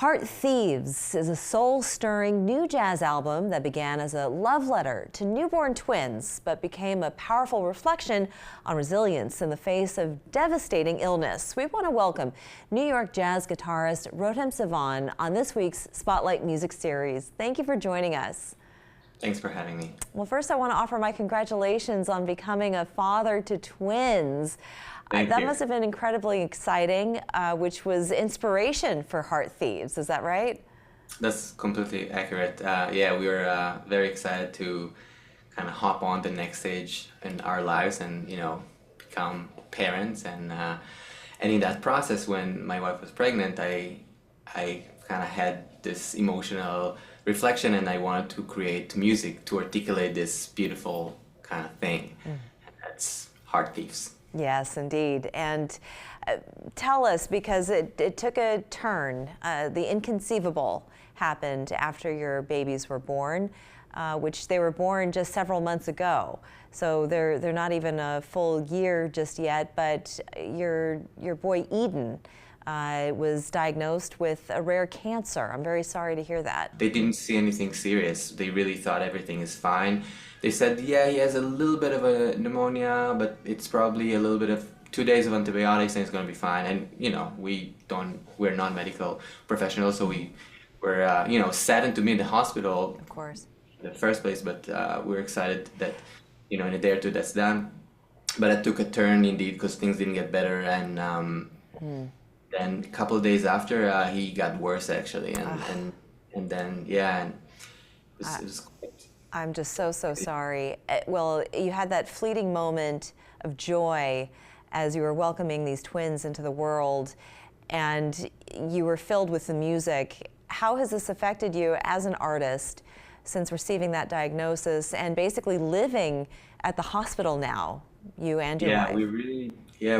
Heart Thieves is a soul-stirring new jazz album that began as a love letter to newborn twins, but became a powerful reflection on resilience in the face of devastating illness. We want to welcome New York jazz guitarist Rotem Sivan on this week's Spotlight Music Series. Thank you for joining us. Thanks for having me. Well, first I want to offer my congratulations on becoming a father to twins. Thank that you. must have been incredibly exciting, which was inspiration for Heart Thieves. Is that right? That's completely accurate. Yeah, we were very excited to kind of hop on the next stage in our lives and, become parents. And in that process, when my wife was pregnant, I kind of had this emotional reflection, and I wanted to create music to articulate this beautiful kind of thing. And that's Heart Thieves. Yes, indeed. And tell us, because it took a turn, the inconceivable happened after your babies were born, which they were born just several months ago. So they're not even a full year just yet, but your boy Eden was diagnosed with a rare cancer. I'm very sorry to hear that. They didn't see anything serious. They really thought everything is fine. They said, yeah, he has a little bit of a pneumonia, but it's probably a little bit of 2 days of antibiotics and it's going to be fine. And, we're not medical professionals, so we were, saddened to me in the hospital. Of course. In the first place, but we're excited that, in a day or two that's done. But it took a turn indeed because things didn't get better. And then a couple of days after, he got worse actually. And then, yeah, and it was quite... I'm just so sorry. Well, you had that fleeting moment of joy as you were welcoming these twins into the world, and you were filled with the music. How has this affected you as an artist since receiving that diagnosis and basically living at the hospital now, you and your wife?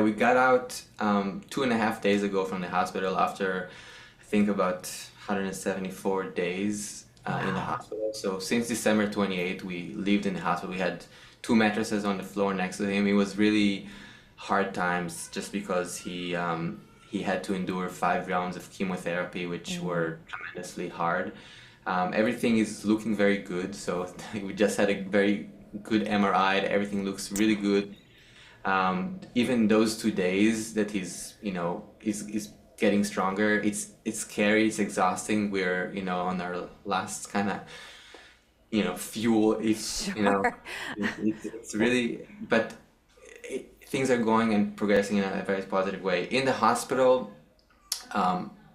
We got out 2.5 days ago from the hospital after, I think, about 174 days in the hospital. So since December 28th, we lived in the hospital. We had 2 mattresses on the floor next to him. It was really hard times just because he had to endure 5 rounds of chemotherapy, which were tremendously hard. Everything is looking very good. So we just had a very good MRI. Everything looks really good. Even those 2 days that he's, is getting stronger, it's scary, it's exhausting. We're, on our last kind of, fuel. It's, it's really, but things are going and progressing in a very positive way. In the hospital,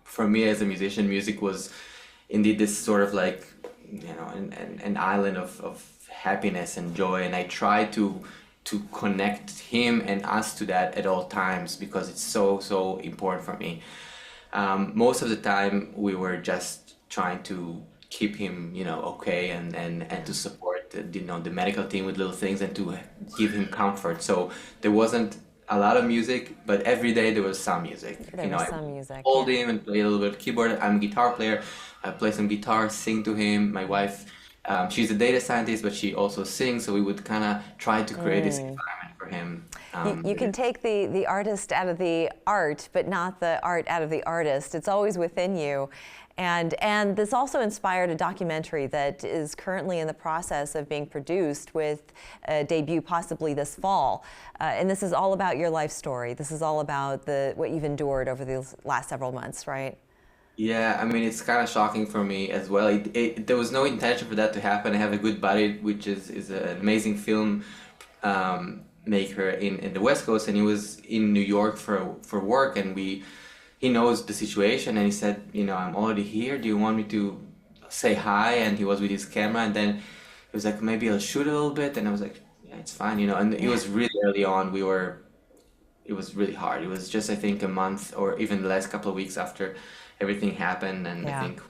for me as a musician, music was indeed this sort of like, an island of happiness and joy. And I try to connect him and us to that at all times because it's so important for me. Most of the time we were just trying to keep him, okay, and to support the medical team with little things and to give him comfort. So there wasn't a lot of music, but every day there was some music. There was some music. I hold him and play a little bit of keyboard. I'm a guitar player. I play some guitar, sing to him. My wife, she's a data scientist, but she also sings, so we would kind of try to create this environment for him. You can take the artist out of the art, but not the art out of the artist. It's always within you. And this also inspired a documentary that is currently in the process of being produced with a debut possibly this fall. And this is all about your life story. This is all about what you've endured over the last several months, right? Yeah, I mean, it's kind of shocking for me as well. There was no intention for that to happen. I have a good buddy, which is an amazing film maker in the West Coast, and he was in New York for work, and he knows the situation, and he said, I'm already here. Do you want me to say hi? And he was with his camera, and then he was like, maybe I'll shoot a little bit, and I was like, yeah, it's fine, And it was really early on. It was really hard. It was just, I think, a month or even the last couple of weeks after everything happened, and I think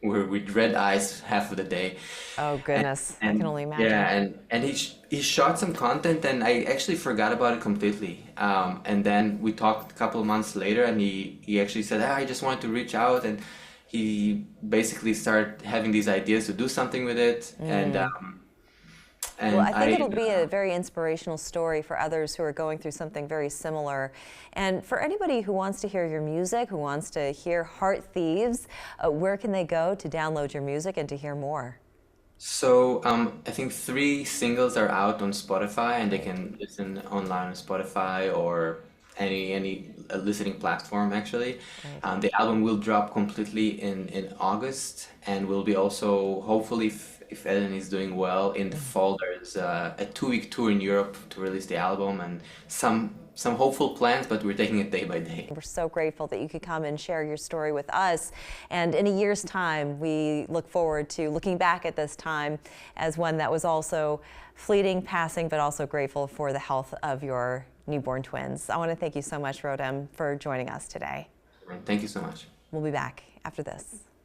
we were with red eyes half of the day. Oh goodness, I can only imagine. Yeah, and he shot some content, and I actually forgot about it completely. And then we talked a couple of months later, and he actually said, I just wanted to reach out, and he basically started having these ideas to do something with it. And Well, And I think it'll be a very inspirational story for others who are going through something very similar. And for anybody who wants to hear your music, who wants to hear Heart Thieves, where can they go to download your music and to hear more? So I think 3 singles are out on Spotify, and they Great. can listen online on Spotify or any listening platform actually. Great. The album will drop completely in August, and will be also hopefully if Ellen is doing well in the fall. There's a 2 week tour in Europe to release the album, and some hopeful plans, but we're taking it day by day. We're so grateful that you could come and share your story with us. And in a year's time, we look forward to looking back at this time as one that was also fleeting, passing, but also grateful for the health of your newborn twins. I want to thank you so much, Rotem, for joining us today. Thank you so much. We'll be back after this.